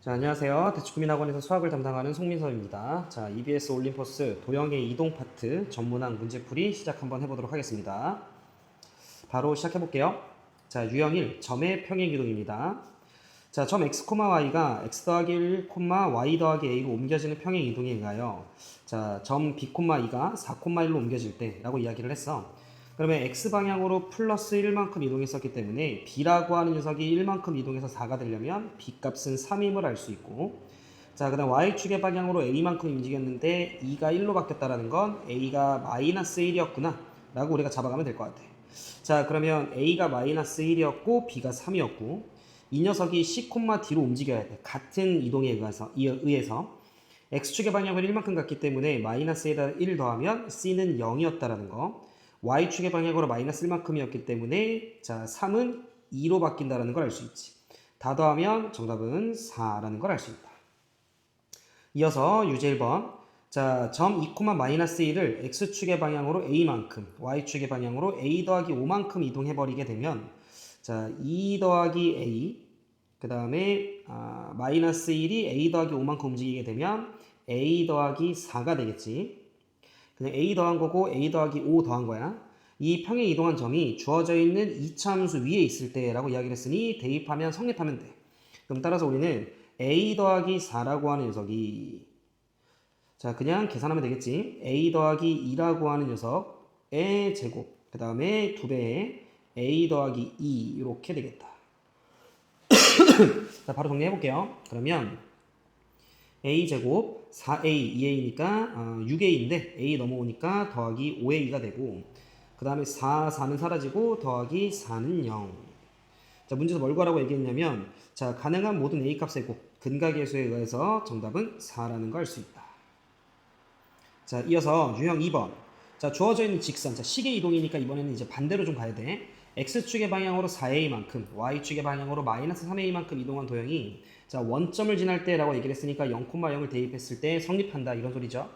자, 안녕하세요. 대치국민학원에서 수학을 담당하는 송민서입니다. 자, EBS 올림포스 도형의 이동 파트 전문항 문제풀이 시작 한번 해보도록 하겠습니다. 바로 시작해 볼게요. 자, 유형 1, 점의 평행 이동입니다. 자, 점 x, y가 x 더하기 1, y 더하기 a로 옮겨지는 평행 이동에 의하여 자, 점 b, 2가 4, 1로 옮겨질 때 라고 이야기를 했어. 그러면 x방향으로 플러스 1만큼 이동했었기 때문에 b라고 하는 녀석이 1만큼 이동해서 4가 되려면 b 값은 3임을 알 수 있고, 자, 그 다음 y축의 방향으로 a만큼 움직였는데 2가 1로 바뀌었다는 건 a가 마이너스 1이었구나 라고 우리가 잡아가면 될 것 같아. 자, 그러면 a가 마이너스 1이었고 b가 3이었고 이 녀석이 c, d로 움직여야 돼. 같은 이동에 의해서 x축의 방향을 1만큼 갔기 때문에 마이너스에다 1 더하면 c는 0이었다라는 거, y축의 방향으로 마이너스 1만큼이었기 때문에 자 3은 2로 바뀐다는 걸 알 수 있지. 다 더하면 정답은 4라는 걸 알 수 있다. 이어서 유제 1번. 자, 점 2, 마이너스 1을 x축의 방향으로 a만큼, y축의 방향으로 a 더하기 5만큼 이동해버리게 되면 자, 2 더하기 a, 그 다음에 마이너스 1이 a 더하기 5만큼 움직이게 되면 a 더하기 4가 되겠지. 그냥 a 더한 거고 a 더하기 5 더한 거야. 이 평행 이동한 점이 주어져 있는 이차함수 위에 있을 때라고 이야기를 했으니 대입하면 성립하면 돼. 그럼 따라서 우리는 a 더하기 4라고 하는 녀석이 자 그냥 계산하면 되겠지. a 더하기 2라고 하는 녀석의 제곱 그 다음에 2배의 a 더하기 2 이렇게 되겠다. 자 바로 정리해 볼게요. 그러면 a제곱 4a, 2a니까 6a인데 a 넘어오니까 더하기 5a가 되고 그 다음에 4는 사라지고 더하기 4는 0. 자 문제에서 뭘 구하라고 얘기했냐면 자 가능한 모든 a 값의 곱 근각의 수에 의해서 정답은 4라는 걸 알 수 있다. 자 이어서 유형 2번. 자 주어져 있는 직선, 자 시계 이동이니까 이번에는 이제 반대로 좀 가야 돼. x축의 방향으로 4a만큼 y축의 방향으로 마이너스 3a만큼 이동한 도형이 자 원점을 지날 때라고 얘기를 했으니까 0,0을 대입했을 때 성립한다 이런 소리죠.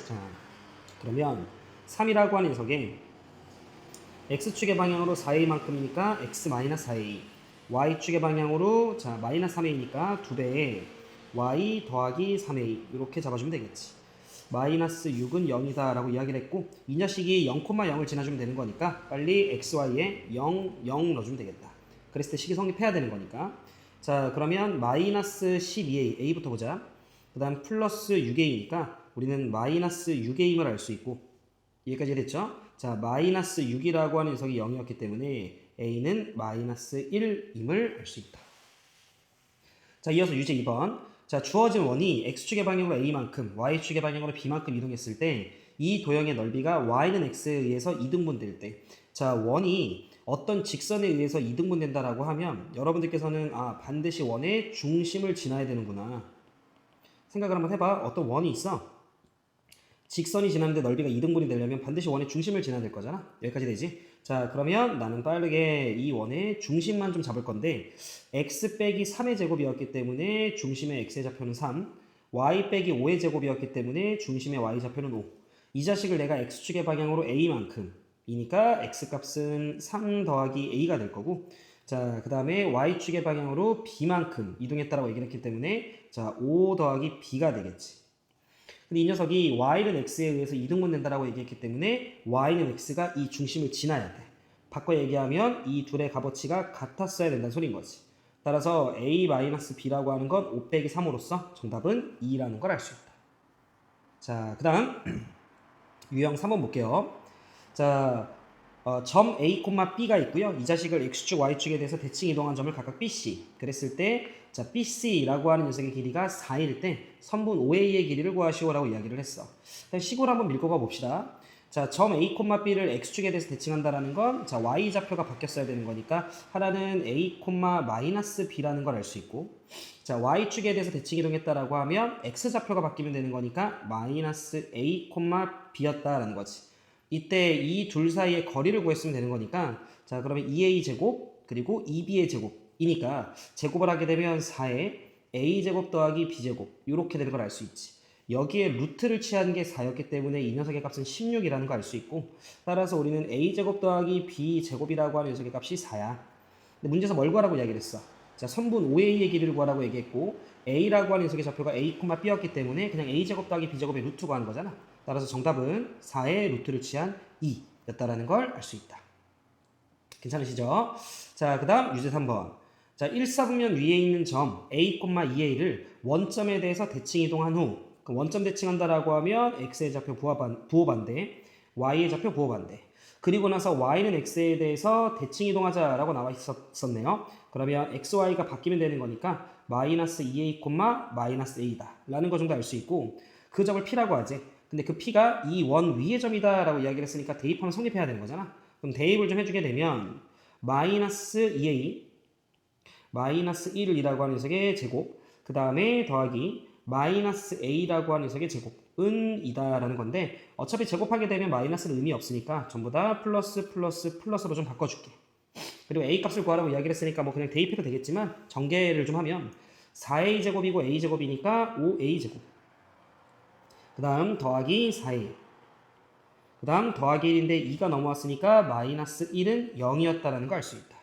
자 그러면 3이라고 하는 녀석에 x축의 방향으로 4a만큼이니까 x-4a, y축의 방향으로 자 마이너스 3a니까 2배에 y 더하기 3a 이렇게 잡아주면 되겠지. 마이너스 6은 0이다 라고 이야기를 했고 이 녀석이 0,0을 지나주면 되는 거니까 빨리 xy에 0, 0 넣어주면 되겠다. 그랬을 때 식이 성립해야 되는 거니까 자 그러면 마이너스 12a, a부터 보자. 그 다음 플러스 6a니까 우리는 마이너스 6a임을 알 수 있고 여기까지 됐죠? 자 마이너스 6이라고 하는 녀석이 0이었기 때문에 a는 마이너스 1임을 알 수 있다. 자 이어서 유제 2번. 자 주어진 원이 x축의 방향으로 a만큼 y축의 방향으로 b만큼 이동했을 때 이 도형의 넓이가 y는 x에 의해서 이등분될 때 자 원이 어떤 직선에 의해서 이등분된다라고 하면 여러분들께서는 반드시 원의 중심을 지나야 되는구나 생각을 한번 해봐. 어떤 원이 있어. 직선이 지나는데 넓이가 2등분이 되려면 반드시 원의 중심을 지나야 될 거잖아. 여기까지 되지? 자 그러면 나는 빠르게 이 원의 중심만 좀 잡을 건데 x 빼기 3의 제곱이었기 때문에 중심의 x의 좌표는 3, y 빼기 5의 제곱이었기 때문에 중심의 y 좌표는 5. 이 자식을 내가 x축의 방향으로 a만큼 이니까 x값은 3 더하기 a가 될 거고 자 그 다음에 y축의 방향으로 b만큼 이동했다라고 얘기를 했기 때문에 자 5 더하기 b가 되겠지. 근데 이 녀석이 y는 x에 의해서 이등분된다라고 얘기했기 때문에 y는 x가 이 중심을 지나야 돼. 바꿔 얘기하면 이 둘의 값어치가 같았어야 된다는 소리인 거지. 따라서 a-b라고 하는 건 5 빼기 3으로서 정답은 2라는 걸 알 수 있다. 자, 그 다음 유형 3번 볼게요. 자, 점 A, B가 있고요. 이 자식을 X축, Y축에 대해서 대칭 이동한 점을 각각 BC. 그랬을 때 자, BC라고 하는 녀석의 길이가 4일 때 선분 OA의 길이를 구하시오라고 이야기를 했어. 일단 식으로 한번 밀고 가봅시다. 자, 점 A, B를 X축에 대해서 대칭한다라는 건 자, Y 좌표가 바뀌었어야 되는 거니까 하나는 A, 마이너스 B라는 걸 알 수 있고 자, Y축에 대해서 대칭 이동했다라고 하면 X 좌표가 바뀌면 되는 거니까 마이너스 A, B였다라는 거지. 이때 이 둘 사이의 거리를 구했으면 되는 거니까 자 그러면 2a 제곱 그리고 2b의 제곱이니까 제곱을 하게 되면 4에 a 제곱 더하기 b 제곱 이렇게 되는 걸 알 수 있지. 여기에 루트를 취한 게 4였기 때문에 이 녀석의 값은 16이라는 걸 알 수 있고 따라서 우리는 a 제곱 더하기 b 제곱이라고 하는 녀석의 값이 4야. 근데 문제에서 뭘 구하라고 이야기를 했어. 자, 선분 OA의 길이를 구하라고 얘기했고 A라고 하는 녀석의 좌표가 A, B였기 때문에 그냥 A제곱 더하기 B제곱의 루트 구하는 거잖아. 따라서 정답은 4의 루트를 취한 2였다라는 걸 알 수 있다. 괜찮으시죠? 자, 그 다음 유제 3번. 자, 1사분면 위에 있는 점 A, 2A를 원점에 대해서 대칭 이동한 후 원점 대칭한다라고 하면 X의 좌표 부호반대, Y의 좌표 부호반대. 그리고 나서 Y는 X에 대해서 대칭 이동하자라고 나와 있었네요. 그러면 XY가 바뀌면 되는 거니까 마이너스 2A, 마이너스 A다 라는 거 정도 알 수 있고 그 점을 P라고 하지. 근데 그 P가 이 원 위의 점이다 라고 이야기를 했으니까 대입하면 성립해야 되는 거잖아. 그럼 대입을 좀 해주게 되면 마이너스 2A 마이너스 1을 이라고 하는 녀석의 제곱 그 다음에 더하기 마이너스 A라고 하는 녀석의 제곱은 이다라는 건데 어차피 제곱하게 되면 마이너스는 의미 없으니까 전부 다 플러스로 좀 바꿔줄게. 그리고 A 값을 구하라고 이야기를 했으니까 뭐 그냥 대입해도 되겠지만 정계를 좀 하면 4A 제곱이고 A 제곱이니까 5A 제곱 그 다음 더하기 4A 그 다음 더하기 1인데 2가 넘어왔으니까 마이너스 1은 0이었다라는 거 알 수 있다.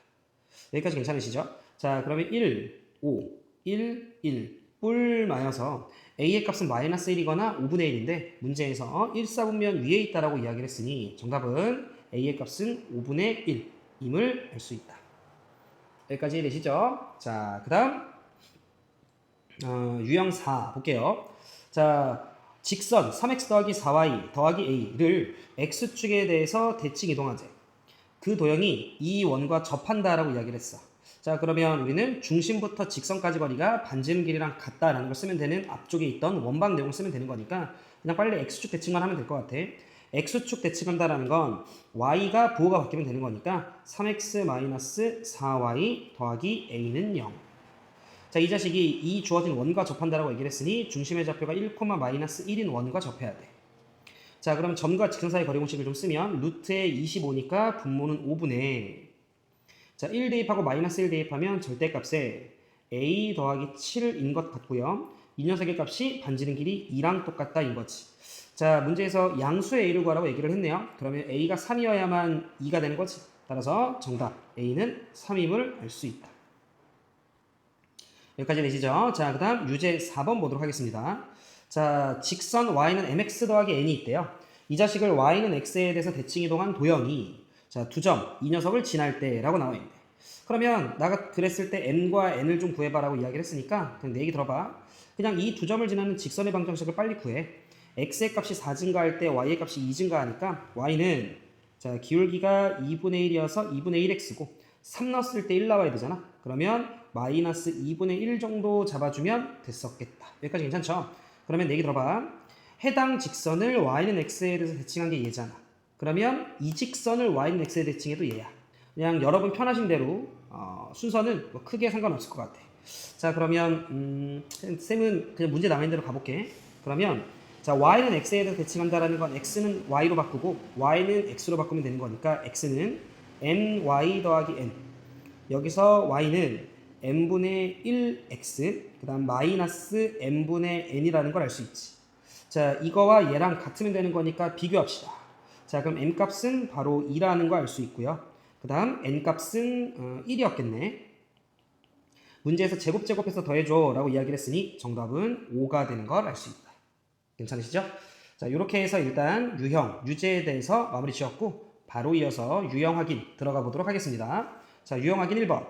여기까지 괜찮으시죠? 자, 그러면 1, 5, 1, 1 뿔마여서 A의 값은 마이너스 1이거나 5분의 1인데 문제에서 1사분면 위에 있다라고 이야기를 했으니 정답은 A의 값은 5분의 1임을 알 수 있다. 여기까지 되시죠? 자, 그 다음 유형 4 볼게요. 자, 직선 3x 더하기 4y 더하기 a를 x축에 대해서 대칭 이동하재. 그 도형이 이 원과 접한다라고 이야기를 했어. 자, 그러면 우리는 중심부터 직선까지 거리가 반지름 길이랑 같다라는 걸 쓰면 되는 앞쪽에 있던 원방 내용을 쓰면 되는 거니까 그냥 빨리 x축 대칭만 하면 될 것 같아. x축 대칭한다라는 건 y가 부호가 바뀌면 되는 거니까 3x-4y 더하기 a는 0. 자, 이 자식이 이 주어진 원과 접한다라고 얘기를 했으니 중심의 좌표가 1, 마이너스 1인 원과 접해야 돼. 자, 그럼 점과 직선 사이 거리 공식을 좀 쓰면 루트에 25니까 분모는 5분의 자, 1 대입하고 마이너스 1 대입하면 절대값에 a 더하기 7인 것 같고요. 이 녀석의 값이 반지름 길이 2랑 똑같다 인 거지. 자, 문제에서 양수의 a를 구하라고 얘기를 했네요. 그러면 a가 3이어야만 2가 되는 거지. 따라서 정답 a는 3임을 알 수 있다. 여기까지 되시죠? 자, 그 다음 유제 4번 보도록 하겠습니다. 자, 직선 y는 mx 더하기 n이 있대요. 이 자식을 y는 x에 대해서 대칭 이동한 도형이 자, 두 점, 이 녀석을 지날 때라고 나와 있는데 그러면 나가 그랬을 때 n과 n을 좀 구해봐라고 이야기를 했으니까 그냥 내 얘기 들어봐. 그냥 이 두 점을 지나는 직선의 방정식을 빨리 구해. x의 값이 4 증가할 때 y의 값이 2 증가하니까 y는 자, 기울기가 2분의 1이어서 2분의 1x고 3 넣었을 때 1 나와야 되잖아. 그러면 마이너스 2분의 1 정도 잡아주면 됐었겠다. 여기까지 괜찮죠? 그러면 내 얘기 들어봐. 해당 직선을 y는 x에 대해서 대칭한 게 얘잖아. 그러면 이 직선을 y는 x에 대칭해도 얘야. 그냥 여러분 편하신 대로 순서는 뭐 크게 상관없을 것 같아. 자, 그러면 쌤은 그냥 문제 남은 대로 가볼게. 그러면 자, y는 x에 대해서 대칭한다라는 건 x는 y로 바꾸고 y는 x로 바꾸면 되는 거니까 x는 ny 더하기 n 여기서 y는 n분의 1x 그 다음 마이너스 n분의 n이라는 걸 알 수 있지. 자, 이거와 얘랑 같으면 되는 거니까 비교합시다. 자, 그럼 n 값은 바로 2라는 거 알 수 있고요. 그 다음 n 값은 1이었겠네. 문제에서 제곱해서 더해줘 라고 이야기를 했으니 정답은 5가 되는 걸 알 수 있다. 괜찮으시죠? 자, 이렇게 해서 일단 유형, 유제에 대해서 마무리 지었고 바로 이어서 유형 확인 들어가 보도록 하겠습니다. 자, 유형 확인 1번.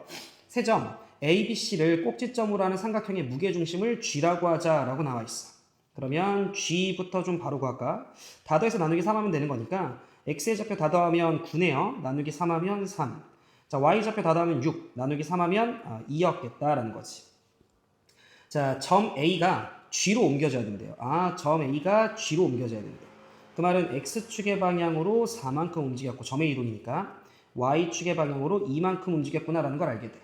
세 점 ABC를 꼭지점으로 하는 삼각형의 무게중심을 G라고 하자라고 나와 있어. 그러면 G부터 좀 바로 구할까? 다 더해서 나누기 3하면 되는 거니까 X의 좌표 다 더하면 9네요. 나누기 3하면 3. 자, Y 좌표 다 더하면 6. 나누기 3하면 2였겠다라는 거지. 자, 점 A가 G로 옮겨져야 된대요. 점 A가 G로 옮겨져야 된대요. 그 말은 X축의 방향으로 4만큼 움직였고 점의 이동이니까 Y축의 방향으로 2만큼 움직였구나라는 걸 알게 돼.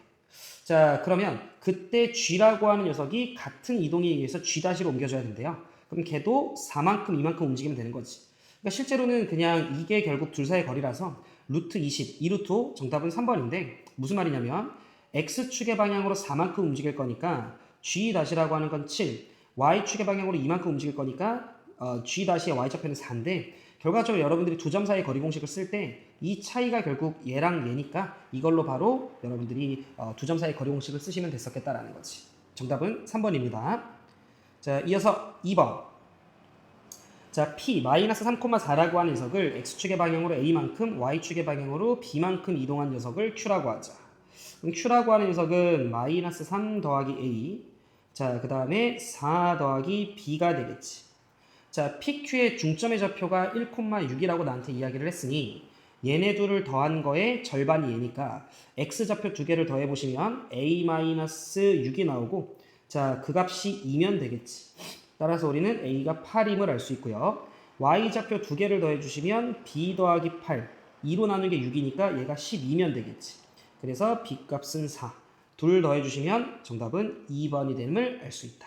자, 그러면 그때 G라고 하는 녀석이 같은 이동에 의해서 G-로 옮겨져야 된대요. 그럼 걔도 4만큼, 2만큼 움직이면 되는 거지. 그러니까 실제로는 그냥 이게 결국 둘 사이의 거리라서 루트 20, 2루트 정답은 3번인데 무슨 말이냐면 X축의 방향으로 4만큼 움직일 거니까 G-라고 하는 건 7, Y축의 방향으로 2만큼 움직일 거니까 G-의 Y좌표는 4인데 결과적으로 여러분들이 두 점 사이 거리 공식을 쓸 때 이 차이가 결국 얘랑 얘니까 이걸로 바로 여러분들이 두 점 사이 거리 공식을 쓰시면 됐었겠다라는 거지. 정답은 3번입니다. 자, 이어서 2번. 자, P 마이너스 3,4라고 하는 녀석을 X축의 방향으로 A만큼 Y축의 방향으로 B만큼 이동한 녀석을 Q라고 하자. 그럼 Q라고 하는 녀석은 마이너스 3 더하기 A, 자, 그 다음에 4 더하기 B가 되겠지. 자, PQ의 중점의 좌표가 1,6이라고 나한테 이야기를 했으니 얘네 둘을 더한 거의 절반이 얘니까 X좌표 두 개를 더해보시면 A-6이 나오고, 자, 그 값이 2면 되겠지. 따라서 우리는 A가 8임을 알 수 있고요. Y좌표 두 개를 더해주시면 B 더하기 8, 2로 나누는 게 6이니까 얘가 12면 되겠지. 그래서 B 값은 4. 둘 더해주시면 정답은 2번이 됨을 알 수 있다.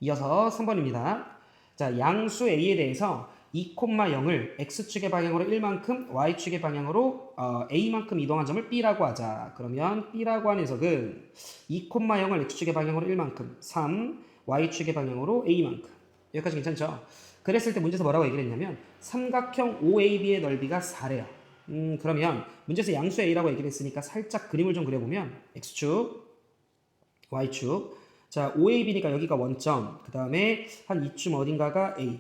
이어서 3번입니다. 자, 양수 A에 대해서 2,0을 X축의 방향으로 1만큼, Y축의 방향으로 A만큼 이동한 점을 B라고 하자. 그러면 B라고 하는 녀석은 2,0을 X축의 방향으로 1만큼, 3, Y축의 방향으로 A만큼. 여기까지 괜찮죠? 그랬을 때 문제에서 뭐라고 얘기를 했냐면 삼각형 OAB의 넓이가 4래요. 그러면 문제에서 양수 A라고 얘기를 했으니까 살짝 그림을 좀 그려보면 X축, Y축, 자, OAB니까 여기가 원점, 그 다음에 한 이쯤 어딘가가 A.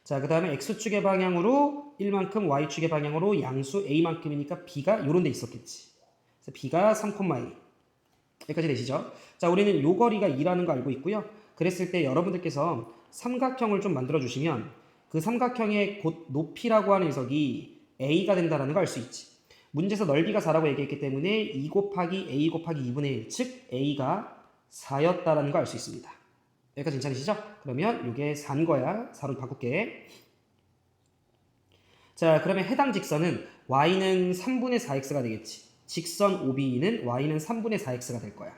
자, 그 다음에 X축의 방향으로 1만큼, Y축의 방향으로 양수 A만큼이니까 B가 요런 데 있었겠지. 그래서 B가 3,A. 여기까지 되시죠? 자, 우리는 요 거리가 2라는 거 알고 있고요. 그랬을 때 여러분들께서 삼각형을 좀 만들어 주시면 그 삼각형의 곧 높이라고 하는 녀석이 A가 된다는 걸 알 수 있지. 문제에서 넓이가 4라고 얘기했기 때문에 2 곱하기 A 곱하기 2분의 1, 즉 A가 4였다라는 걸 알 수 있습니다. 여기까지 괜찮으시죠? 그러면 이게 4인 거야. 4로 바꿀게. 자, 그러면 해당 직선은 y는 3분의 4x가 되겠지. 직선 OB는 y는 3분의 4x가 될 거야.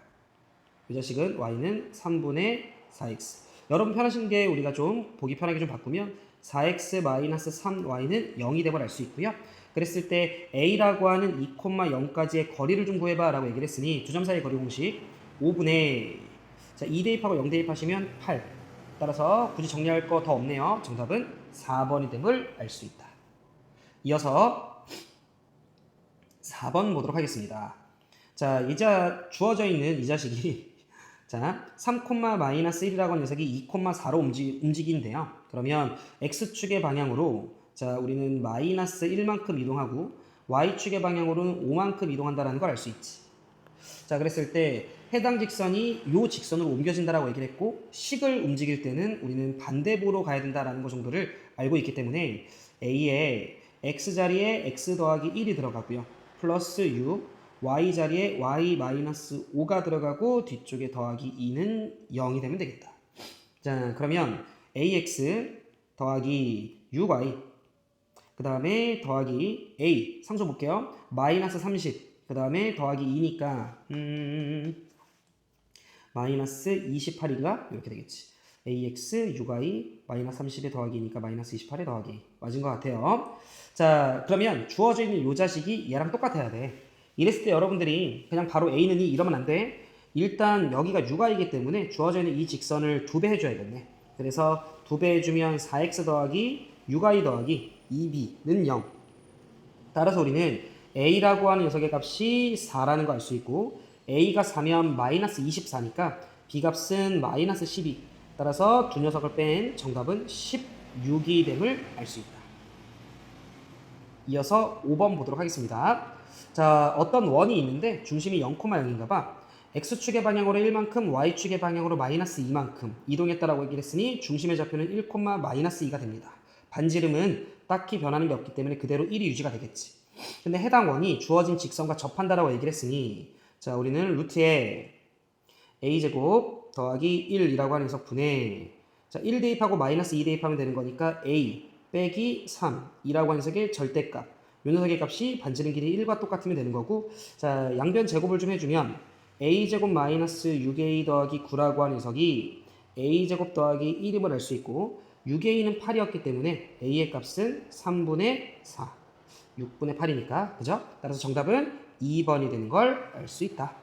이 자식은 y는 3분의 4x. 여러분 편하신 게 우리가 좀 보기 편하게 좀 바꾸면 4x-3y는 0이 됨을 알 수 있고요. 그랬을 때 a라고 하는 2,0까지의 거리를 좀 구해봐 라고 얘기를 했으니 두 점 사이의 거리 공식 5분의, 자, 2 대입하고 0 대입하시면 8. 따라서 굳이 정리할 거 더 없네요. 정답은 4번이 됨을 알 수 있다. 이어서 4번 보도록 하겠습니다. 자, 이자 주어져 있는 이 자식이 자, 3,-1이라고 하는 녀석이 2,4로 움직이는데요. 그러면 X축의 방향으로 자, 우리는 마이너스 1만큼 이동하고 Y축의 방향으로는 5만큼 이동한다는 걸 알 수 있지. 자, 그랬을 때 해당 직선이 요 직선으로 옮겨진다라고 얘기를 했고 식을 움직일 때는 우리는 반대부로 가야 된다라는 것 정도를 알고 있기 때문에 A에 X 자리에 X 더하기 1이 들어가고요. 플러스 U, Y 자리에 Y-5가 들어가고 뒤쪽에 더하기 2는 0이 되면 되겠다. 자, 그러면 AX 더하기 UY 그 다음에 더하기 A 상수 볼게요. 마이너스 30 그 다음에 더하기 2니까 마이너스 28인가? 이렇게 되겠지. AX, UY, 마이너스 30에 더하기니까 마이너스 28에 더하기. 맞은 것 같아요. 자, 그러면 주어져 있는 요 자식이 얘랑 똑같아야 돼. 이랬을 때 여러분들이 그냥 바로 A는 2 이러면 안 돼. 일단 여기가 UY이기 때문에 주어져 있는 이 직선을 2배 해줘야겠네. 그래서 2배 해주면 4X 더하기 UY 더하기 2B는 0. 따라서 우리는 A라고 하는 녀석의 값이 4라는 거 알 수 있고 A가 4면 마이너스 24니까 B 값은 마이너스 12. 따라서 두 녀석을 뺀 정답은 16이 됨을 알 수 있다. 이어서 5번 보도록 하겠습니다. 자, 어떤 원이 있는데 중심이 0,0인가 봐. X축의 방향으로 1만큼, Y축의 방향으로 마이너스 2만큼 이동했다라고 얘기를 했으니 중심의 좌표는 1, 마이너스 2가 됩니다. 반지름은 딱히 변하는 게 없기 때문에 그대로 1이 유지가 되겠지. 근데 해당 원이 주어진 직선과 접한다라고 얘기를 했으니 자, 우리는 루트에 a제곱 더하기 1이라고 하는 녀석분에 자, 1 대입하고 마이너스 2 대입하면 되는 거니까 a 빼기 3이라고 하는 녀석의 절대값. 이 녀석의 값이 반지름 길이 1과 똑같으면 되는 거고 자, 양변 제곱을 좀 해주면 a제곱 마이너스 6a 더하기 9라고 하는 녀석이 a제곱 더하기 1임을 알 수 있고 6a는 8이었기 때문에 a의 값은 3분의 4. 6분의 8이니까 그죠? 따라서 정답은 2번이 되는 걸 알 수 있다.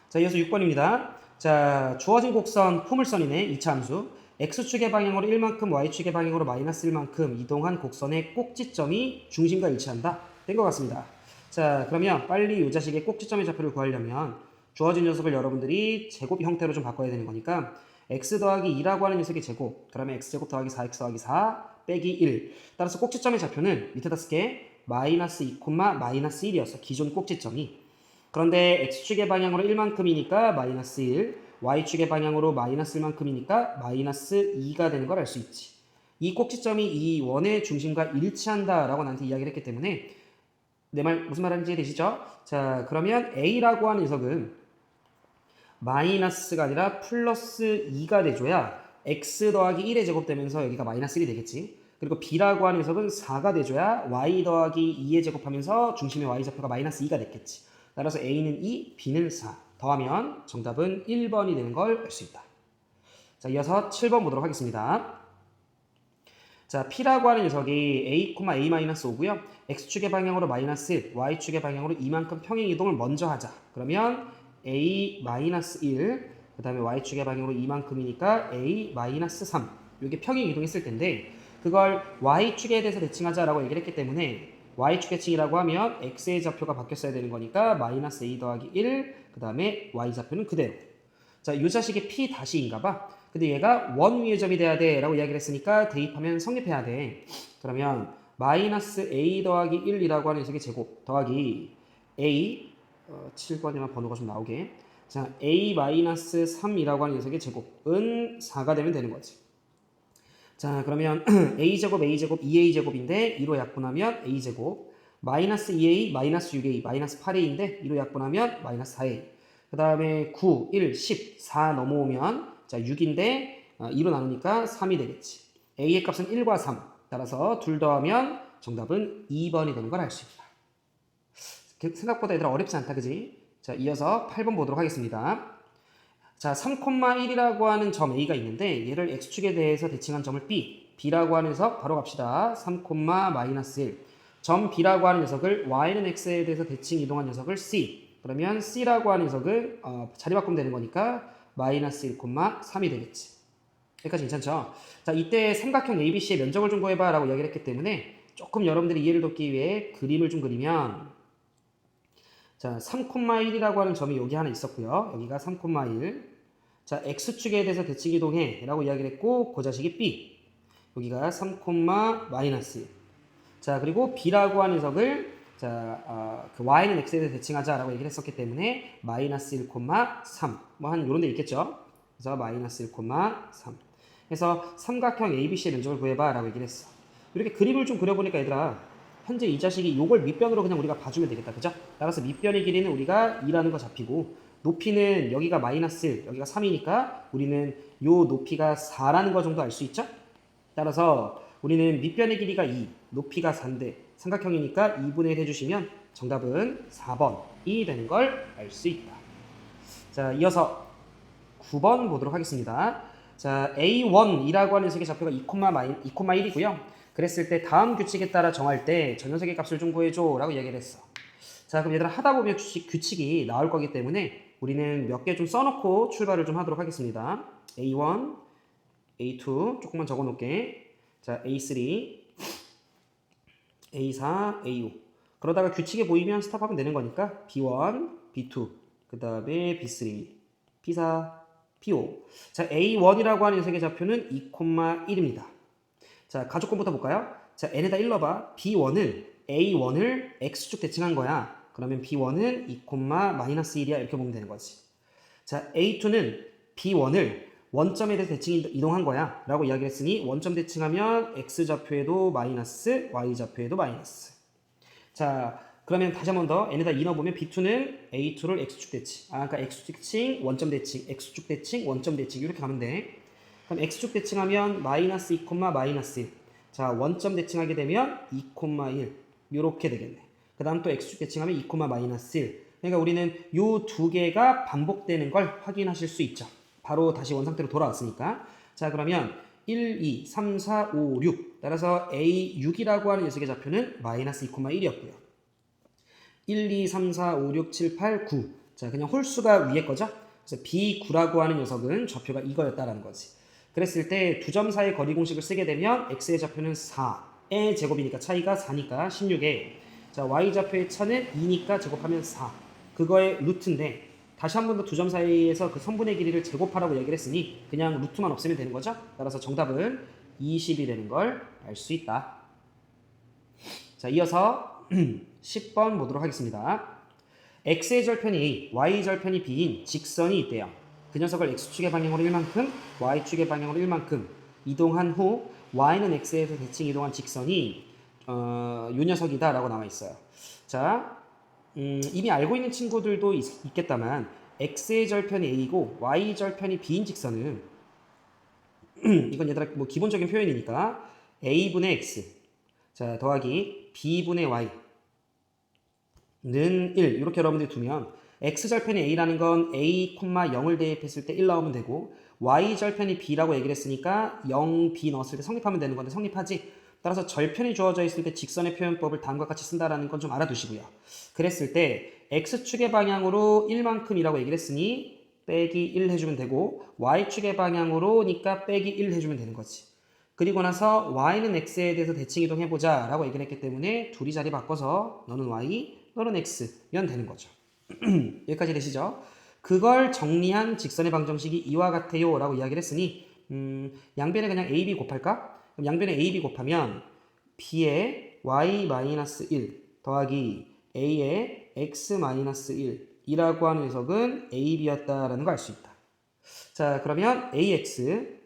자, 이어서 6번입니다. 자, 주어진 곡선 포물선이네. 2차 함수. x축의 방향으로 1만큼 y축의 방향으로 마이너스 1만큼 이동한 곡선의 꼭지점이 중심과 일치한다. 된 것 같습니다. 자, 그러면 빨리 이 자식의 꼭지점의 좌표를 구하려면 주어진 녀석을 여러분들이 제곱 형태로 좀 바꿔야 되는 거니까 x 더하기 2라고 하는 녀석의 제곱, 그러면 x제곱 더하기 4x 더하기 4 빼기 1. 따라서 꼭지점의 좌표는 밑에다 쓸게 마이너스 2, 마이너스 1이었어. 기존 꼭지점이. 그런데 x축의 방향으로 1만큼이니까 마이너스 1, y축의 방향으로 마이너스 1만큼이니까 마이너스 2가 되는 걸 알 수 있지. 이 꼭지점이 이 원의 중심과 일치한다라고 나한테 이야기를 했기 때문에 내 말 무슨 말하는지 이해되시죠? 자, 그러면 a라고 하는 녀석은 마이너스가 아니라 플러스 2가 돼줘야 x 더하기 1의 제곱 되면서 여기가 마이너스 1이 되겠지. 그리고 b라고 하는 녀석은 4가 돼줘야 y 더하기 2의 제곱하면서 중심의 y좌표가 마이너스 2가 됐겠지. 따라서 a는 2, b는 4. 더하면 정답은 1번이 되는 걸 알 수 있다. 자, 이어서 7번 보도록 하겠습니다. 자, P라고 하는 녀석이 A, A-5고요. X축의 방향으로 마이너스 1, Y축의 방향으로 이만큼 평행 이동을 먼저 하자. 그러면 A-1, 그 다음에 Y축의 방향으로 이만큼이니까 A-3. 이게 평행 이동했을 텐데 그걸 Y축에 대해서 대칭하자라고 얘기를 했기 때문에 Y축 대칭이라고 하면 X의 좌표가 바뀌었어야 되는 거니까 마이너스 A 더하기 1, 그 다음에 Y좌표는 그대로. 자, 이 자식이 P 다시인가 봐. 근데 얘가 원 위의 점이 돼야 돼 라고 이야기를 했으니까 대입하면 성립해야 돼. 그러면 마이너스 A 더하기 1이라고 하는 녀석의 제곱 더하기 A 7번이면 번호가 좀 나오게. 자, A-3이라고 하는 녀석의 제곱은 4가 되면 되는 거지. 자, 그러면 A제곱, A제곱, 2A제곱인데 2로 약분하면 A제곱 마이너스 2A, 마이너스 6A, 마이너스 8A인데 2로 약분하면 마이너스 4A. 그 다음에 9, 1, 10, 4 넘어오면 자 6인데 2로 나누니까 3이 되겠지. A의 값은 1과 3. 따라서 둘 더하면 정답은 2번이 되는 걸 알 수 있다. 생각보다 얘들아 어렵지 않다, 그지? 자, 이어서 8번 보도록 하겠습니다. 자, 3,1이라고 하는 점 A가 있는데 얘를 X축에 대해서 대칭한 점을 B, B라고 하는 녀석 바로 갑시다. 3, 마이너스 1. 점 B라고 하는 녀석을 Y는 X에 대해서 대칭 이동한 녀석을 C. 그러면 C라고 하는 녀석을 자리 바꾸면 되는 거니까 마이너스 1,3이 되겠지. 여기까지 괜찮죠? 자, 이때 삼각형 ABC의 면적을 좀 구해봐 라고 이야기를 했기 때문에 조금 여러분들이 이해를 돕기 위해 그림을 좀 그리면 자, 3,1이라고 하는 점이 여기 하나 있었고요. 여기가 3,1. 자, X축에 대해서 대칭 이동해 라고 이야기를 했고 그 자식이 B. 여기가 3, 마이너스 1. 자, 그리고 B라고 하는 녀석을 자, 그 y는 x에 대해서 대칭하자라고 얘기를 했었기 때문에 마이너스 1,3 뭐 한 요런 데 있겠죠. 그래서 마이너스 1,3 그래서 삼각형 ABC의 면적을 구해봐 라고 얘기를 했어. 이렇게 그림을 좀 그려보니까 얘들아 현재 이 자식이 요걸 밑변으로 그냥 우리가 봐주면 되겠다, 그죠? 따라서 밑변의 길이는 우리가 2라는 거 잡히고 높이는 여기가 마이너스 1, 여기가 3이니까 우리는 요 높이가 4라는 거 정도 알 수 있죠? 따라서 우리는 밑변의 길이가 2, 높이가 4인데 삼각형이니까 2분의 1 해주시면 정답은 4번이 되는 걸 알 수 있다. 자, 이어서 9번 보도록 하겠습니다. 자, A1이라고 하는 녀석의 좌표가 2,1이고요. 그랬을 때 다음 규칙에 따라 정할 때 저 녀석의 값을 좀 구해줘 라고 얘기를 했어. 자, 그럼 얘들아 하다 보면 규칙이 나올 거기 때문에 우리는 몇 개 좀 써놓고 출발을 좀 하도록 하겠습니다. A1, A2 조금만 적어 놓을게. 자, A3, A4, A5. 그러다가 규칙에 보이면 스탑하면 되는 거니까 B1, B2, 그 다음에 B3, B4, B5. 자, A1이라고 하는 녀석의 좌표는 2,1입니다. 자, 가족권부터 볼까요? 자, n에다 1 넣어봐. B1을 A1을 X축 대칭한 거야. 그러면 B1은 2,-1이야. 이렇게 보면 되는 거지. 자, A2는 B1을 원점에 대해서 대칭 이동한 거야 라고 이야기를 했으니 원점 대칭하면 X좌표에도 마이너스, Y좌표에도 마이너스. 자, 그러면 다시 한 번 더 n에다 2 넣어보면 B2는 A2를 X축 대칭, 그러니까 X축 대칭, 원점 대칭, X축 대칭, 원점 대칭 이렇게 가면 돼. 그럼 X축 대칭하면 마이너스 2, 마이너스 1. 자, 원점 대칭하게 되면 2,1 이렇게 되겠네. 그 다음 또 X축 대칭하면 2, 마이너스 1. 그러니까 우리는 요 두 개가 반복되는 걸 확인하실 수 있죠. 바로 다시 원상태로 돌아왔으니까. 자, 그러면 1, 2, 3, 4, 5, 6. 따라서 A6이라고 하는 녀석의 좌표는 마이너스 2,1이었고요. 1, 2, 3, 4, 5, 6, 7, 8, 9. 자, 그냥 홀수가 위에 거죠. 그래서 B9라고 하는 녀석은 좌표가 이거였다라는 거지. 그랬을 때 두 점 사이 거리 공식을 쓰게 되면 x의 좌표는 4의 제곱이니까 차이가 4니까 16에 자 y 좌표의 차는 2니까 제곱하면 4 그거의 루트인데 다시 한 번 더 두 점 사이에서 그 선분의 길이를 제곱하라고 얘기를 했으니 그냥 루트만 없애면 되는 거죠. 따라서 정답은 20이 되는 걸 알 수 있다. 자, 이어서 10번 보도록 하겠습니다. x의 절편이 a, y 절편이 b인 직선이 있대요. 그 녀석을 x축의 방향으로 1만큼, y축의 방향으로 1만큼 이동한 후 y는 x에서 대칭 이동한 직선이 요 녀석이다 라고 나와 있어요. 자, 이미 알고 있는 친구들도 있겠다만 x의 절편이 a이고 y 절편이 b인 직선은 이건 얘들아 뭐 기본적인 표현이니까 a분의 x 자 더하기 b분의 y는 1 이렇게 여러분들이 두면 x절편이 a라는 건 a, 0을 대입했을 때 1 나오면 되고 y절편이 b라고 얘기를 했으니까 0, b 넣었을 때 성립하면 되는 건데 성립하지? 따라서 절편이 주어져 있을 때 직선의 표현법을 다음과 같이 쓴다라는 건 좀 알아두시고요. 그랬을 때 x축의 방향으로 1만큼이라고 얘기를 했으니 빼기 1 해주면 되고 y축의 방향으로니까 빼기 1 해주면 되는 거지. 그리고 나서 y는 x에 대해서 대칭 이동해보자 라고 얘기를 했기 때문에 둘이 자리 바꿔서 너는 y, 너는 x면 되는 거죠. 여기까지 되시죠? 그걸 정리한 직선의 방정식이 이와 같아요 라고 이야기를 했으니 양변에 그냥 a, b 곱할까? 그럼 양변에 a, b 곱하면 b에 y-1 더하기 a에 x-1 이라고 하는 녀석은 a, b였다라는 걸 알 수 있다. 자 그러면 ax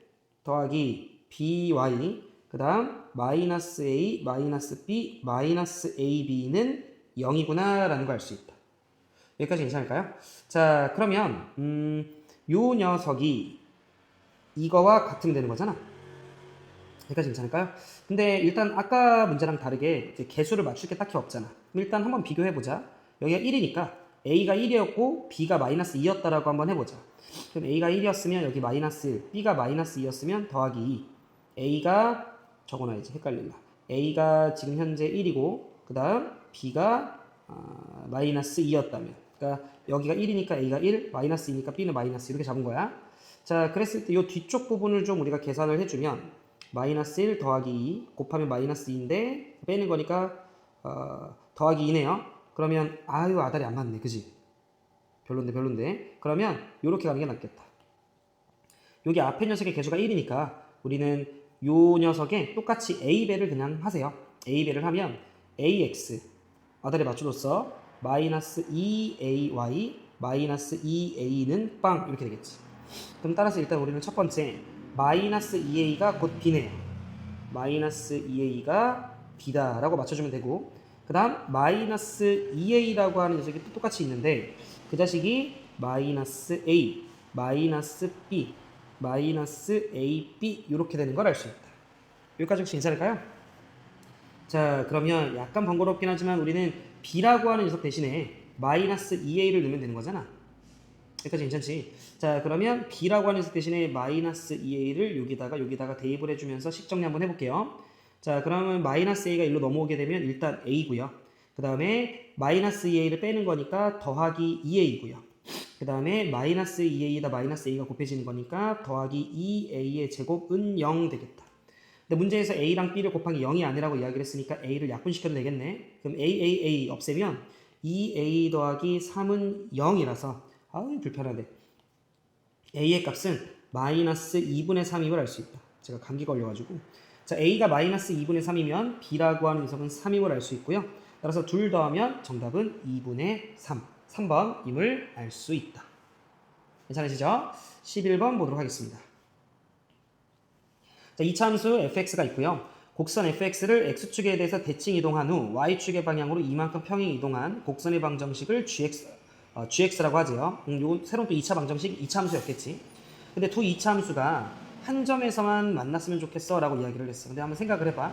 더하기 by 그 다음 마이너스 a, 마이너스 b, 마이너스 ab는 0이구나 라는 걸 알 수 있다. 여기까지 괜찮을까요? 자 그러면 요 녀석이 이거와 같으면 되는 거잖아. 여기까지 괜찮을까요? 근데 일단 아까 문제랑 다르게 이제 개수를 맞출 게 딱히 없잖아. 그럼 일단 한번 비교해보자. 여기가 1이니까 a가 1이었고 b가 마이너스 2였다라고 한번 해보자. 그럼 a가 1이었으면 여기 마이너스 1, b가 마이너스 2였으면 더하기 2. a가 적어놔야지 헷갈린다. a가 지금 현재 1이고 그 다음 b가 마이너스 2였다면 그러니까 여기가 1이니까 a가 1, 마이너스 2니까 b는 마이너스 이렇게 잡은 거야. 자 그랬을 때 이 뒤쪽 부분을 좀 우리가 계산을 해주면 마이너스 1 더하기 2 곱하면 마이너스 2인데 빼는 거니까 더하기 2네요. 그러면 아유 아다리 안 맞네 그지? 별론데 그러면 요렇게 가는 게 낫겠다. 여기 앞에 녀석의 개수가 1이니까 우리는 요 녀석에 똑같이 a배를 그냥 하세요. a배를 하면 ax 아다리 맞춰줬어. 마이너스 2ay 마이너스 2a는 빵 이렇게 되겠지. 그럼 따라서 일단 우리는 첫 번째 마이너스 2a가 곧 b네요. 마이너스 2a가 b다 라고 맞춰주면 되고 그 다음 마이너스 2a라고 하는 녀석이 또 똑같이 있는데 그 자식이 마이너스 a, 마이너스 b, 마이너스 ab 이렇게 되는 걸 알 수 있다. 여기까지 혹시 괜찮을까요? 자 그러면 약간 번거롭긴 하지만 우리는 b라고 하는 녀석 대신에 마이너스 2a를 넣으면 되는 거잖아. 여기까지 괜찮지? 자 그러면 b라고 하는 녀석 대신에 마이너스 2a를 여기다가 대입을 해주면서 식정리 한번 해볼게요. 자 그러면 마이너스 a가 1로 넘어오게 되면 일단 a고요. 그 다음에 마이너스 2a를 빼는 거니까 더하기 2a고요. 그 다음에 마이너스 2a에다 마이너스 a가 곱해지는 거니까 더하기 2a의 제곱은 0 되겠다. 근데 문제에서 a랑 b를 곱한 게 0이 아니라고 이야기를 했으니까 a를 약분시켜도 되겠네. 그럼 a 없애면 2a 더하기 3은 0이라서 아우 불편하네. a의 값은 마이너스 2분의 3임을 알 수 있다. 제가 감기 걸려가지고 자 a가 마이너스 2분의 3이면 b라고 하는 녀석은 3임을 알 수 있고요. 따라서 둘 더하면 정답은 2분의 3 3번임을 알 수 있다. 괜찮으시죠? 11번 보도록 하겠습니다. 자, 이차함수 fx가 있고요. 곡선 fx를 x축에 대해서 대칭 이동한 후 y축의 방향으로 이만큼 평행 이동한 곡선의 방정식을 gx라고 하죠. 요 새로운 또 2차 방정식 2차 함수였겠지. 근데 두 2차 함수가 한 점에서만 만났으면 좋겠어 라고 이야기를 했어. 근데 한번 생각을 해봐.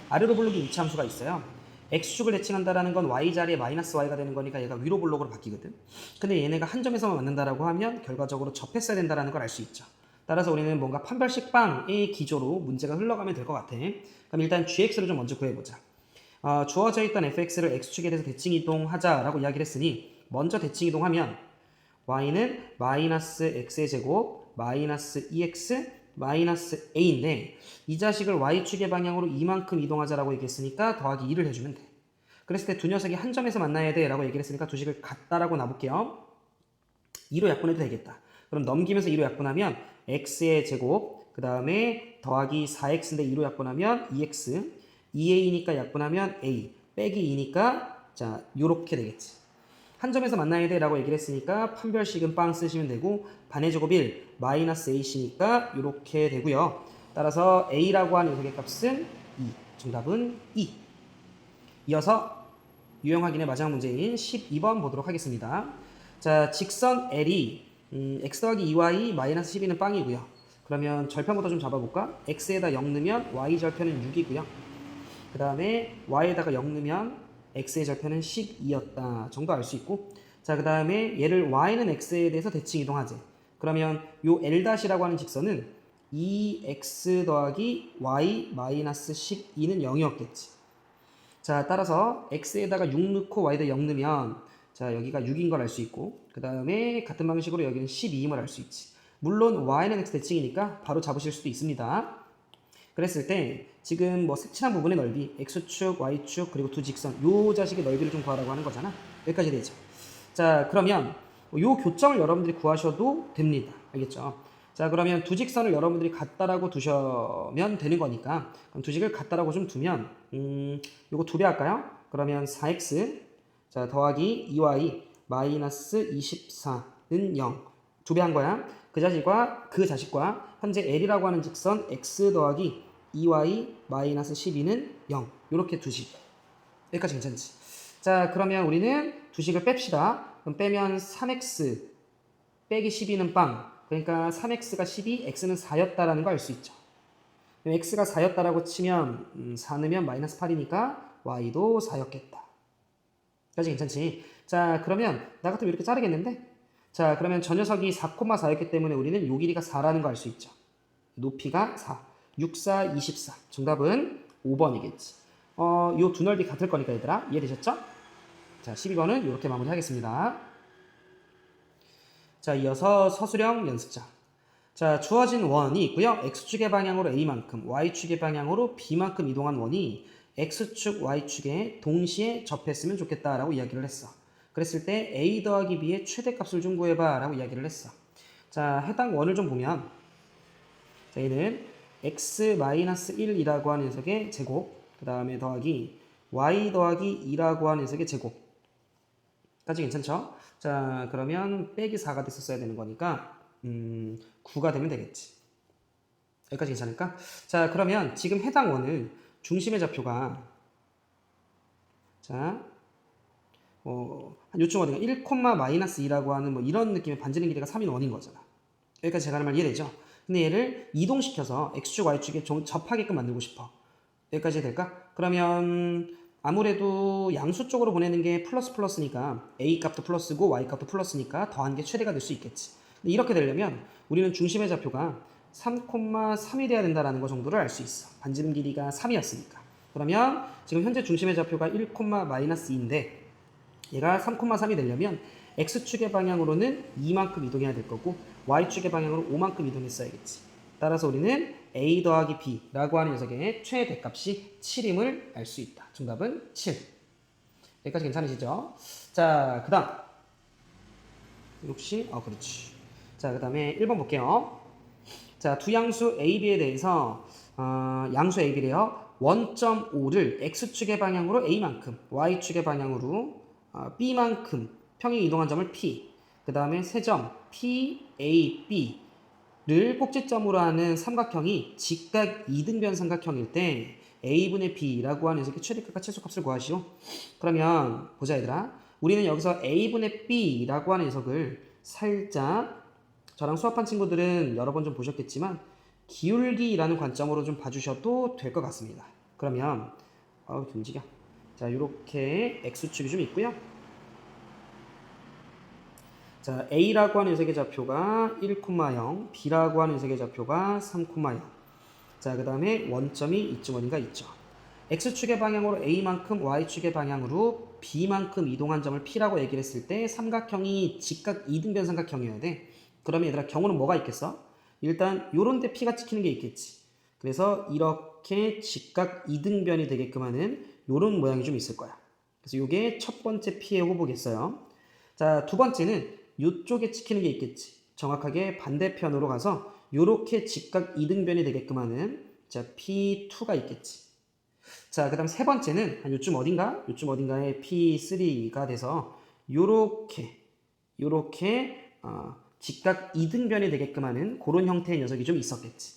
아래로 볼록이 2차 함수가 있어요. x축을 대칭한다라는 건 y 자리에 마이너스 y가 되는 거니까 얘가 위로 볼록으로 바뀌거든. 근데 얘네가 한 점에서만 만난다라고 하면 결과적으로 접했어야 된다라는 걸 알 수 있죠. 따라서 우리는 뭔가 판별식방의 기조로 문제가 흘러가면 될 것 같아. 그럼 일단 gx를 좀 먼저 구해보자. 주어져 있던 fx를 x축에 대해서 대칭 이동하자라고 이야기를 했으니 먼저 대칭 이동하면 y는 마이너스 x의 제곱 마이너스 2x 마이너스 a인데 이 자식을 y축의 방향으로 이만큼 이동하자라고 얘기했으니까 더하기 2를 해주면 돼. 그랬을 때 두 녀석이 한 점에서 만나야 돼 라고 얘기를 했으니까 두 식을 같다라고 놔볼게요. 2로 약분해도 되겠다. 그럼 넘기면서 2로 약분하면 x의 제곱, 그 다음에 더하기 4x인데 2로 약분하면 2x, 2a니까 약분하면 a, 빼기 2니까 자 요렇게 되겠지. 한 점에서 만나야 돼 라고 얘기를 했으니까 판별식은 빵 쓰시면 되고 반의 제곱 1, 마이너스 ac니까 요렇게 되고요. 따라서 a라고 하는 녀석의 값은 2, 정답은 2. 이어서 유형 확인의 마지막 문제인 12번 보도록 하겠습니다. 자, 직선 L이 x 더하기 2y 마이너스 12는 빵이고요. 그러면 절편부터 좀 잡아볼까? x에다 0 넣으면 y 절편은 6이고요. 그 다음에 y에다가 0 넣으면 x의 절편은 12였다 정도 알 수 있고, 자, 그 다음에 얘를 y는 x에 대해서 대칭 이동하지. 그러면 요 L-이라고 하는 직선은 2x 더하기 y 마이너스 12는 0이었겠지. 자, 따라서 x에다가 6 넣고 y에다 0 넣으면 자, 여기가 6인 걸 알 수 있고, 그 다음에 같은 방식으로 여기는 12임을 알 수 있지. 물론 y는 x 대칭이니까 바로 잡으실 수도 있습니다. 그랬을 때 지금 뭐 색칠한 부분의 넓이 x축, y축, 그리고 두 직선 요 자식의 넓이를 좀 구하라고 하는 거잖아. 여기까지 되죠. 자, 그러면 요 교점을 여러분들이 구하셔도 됩니다. 알겠죠? 자, 그러면 두 직선을 여러분들이 같다라고 두시면 되는 거니까, 그럼 두 식을 같다라고 좀 두면 요거 2배 할까요? 그러면 4x 자 더하기 2y 마이너스 24는 0. 2배 한 거야. 그 자식과 현재 L이라고 하는 직선 x 더하기 2y 마이너스 12는 0. 요렇게 두식. 여기까지 괜찮지? 자, 그러면 우리는 두식을 뺍시다. 그럼 빼면 3x 빼기 12는 빵. 그러니까 3x가 12, x는 4였다라는 거 알 수 있죠. x가 4였다라고 치면 4 넣으면 마이너스 8이니까 y도 4였겠다. 까지 괜찮지? 자, 그러면 나 같으면 이렇게 자르겠는데? 자, 그러면 저 녀석이 4,4였기 때문에 우리는 요 길이가 4라는 거 알 수 있죠. 높이가 4. 6, 4, 24. 정답은 5번이겠지. 요 두 넓이 같을 거니까 얘들아. 이해되셨죠? 자, 12번은 이렇게 마무리하겠습니다. 자, 이어서 서술형 연습장. 자, 주어진 원이 있고요. x축의 방향으로 a만큼, y축의 방향으로 b만큼 이동한 원이 x축, y축에 동시에 접했으면 좋겠다라고 이야기를 했어. 그랬을 때 a 더하기 b의 최대값을 좀 구해봐 라고 이야기를 했어. 자, 해당 원을 좀 보면 자, 얘는 x-1이라고 하는 녀석의 제곱, 그 다음에 더하기 y 더하기 2라고 하는 녀석의 제곱까지 괜찮죠? 자, 그러면 빼기 4가 됐었어야 되는 거니까 9가 되면 되겠지. 여기까지 괜찮을까? 자, 그러면 지금 해당 원을 중심의 좌표가 자, 한 요쯤 어디가 1,-2라고 하는 뭐 이런 느낌의 반지름 길이가 3인 원인 거잖아. 여기까지 제가 하는 말 이해되죠? 근데 얘를 이동시켜서 x축, y축에 접하게끔 만들고 싶어. 여기까지 될까? 그러면 아무래도 양수 쪽으로 보내는 게 플러스니까 a 값도 플러스고 y 값도 플러스니까 더한 게 최대가 될 수 있겠지. 근데 이렇게 되려면 우리는 중심의 좌표가 3,3이 돼야 된다는 거 정도를 알 수 있어. 반지름 길이가 3이었으니까. 그러면 지금 현재 중심의 좌표가 1,-2인데 얘가 3,3이 되려면 x축의 방향으로는 2만큼 이동해야 될 거고 y축의 방향으로 5만큼 이동했어야겠지. 따라서 우리는 a 더하기 b라고 하는 녀석의 최대값이 7임을 알 수 있다. 정답은 7. 여기까지 괜찮으시죠? 자, 그 다음 혹시 그렇지. 자, 그 다음에 1번 볼게요. 자, 두 양수 a, b에 대해서 양수 a, b래요. 원점 5를 x축의 방향으로 a만큼, y축의 방향으로 b만큼 평행 이동한 점을 p, 그 다음에 세 점 p, a, b를 꼭지점으로 하는 삼각형이 직각 이등변 삼각형일 때 a분의 b라고 하는 녀석의 최대값과 최소값을 구하시오. 그러면 보자 얘들아. 우리는 여기서 a분의 b라고 하는 녀석을 살짝 저랑 수업한 친구들은 여러 번 좀 보셨겠지만 기울기라는 관점으로 좀 봐주셔도 될 것 같습니다. 그러면 이렇게 움직여. 자, 이렇게 x축이 좀 있고요. 자, a라고 하는 녀석의 좌표가 1,0, b라고 하는 녀석의 좌표가 3,0. 자, 그 다음에 원점이 이쯤 어딘가 있죠. x축의 방향으로 a만큼, y축의 방향으로 b만큼 이동한 점을 p라고 얘기를 했을 때 삼각형이 직각 이등변 삼각형이어야 돼. 그러면 얘들아 경우는 뭐가 있겠어? 일단 요런 데 P가 찍히는 게 있겠지. 그래서 이렇게 직각 이등변이 되게끔 하는 요런 모양이 좀 있을 거야. 그래서 요게 첫 번째 P의 후보겠어요. 자, 두 번째는 요쪽에 찍히는 게 있겠지. 정확하게 반대편으로 가서 요렇게 직각 이등변이 되게끔 하는 자, P2가 있겠지. 자, 그 다음 세 번째는 한 요쯤 어딘가? 요쯤 어딘가에 P3가 돼서 요렇게 직각 이등변이 되게끔 하는 그런 형태의 녀석이 좀 있었겠지.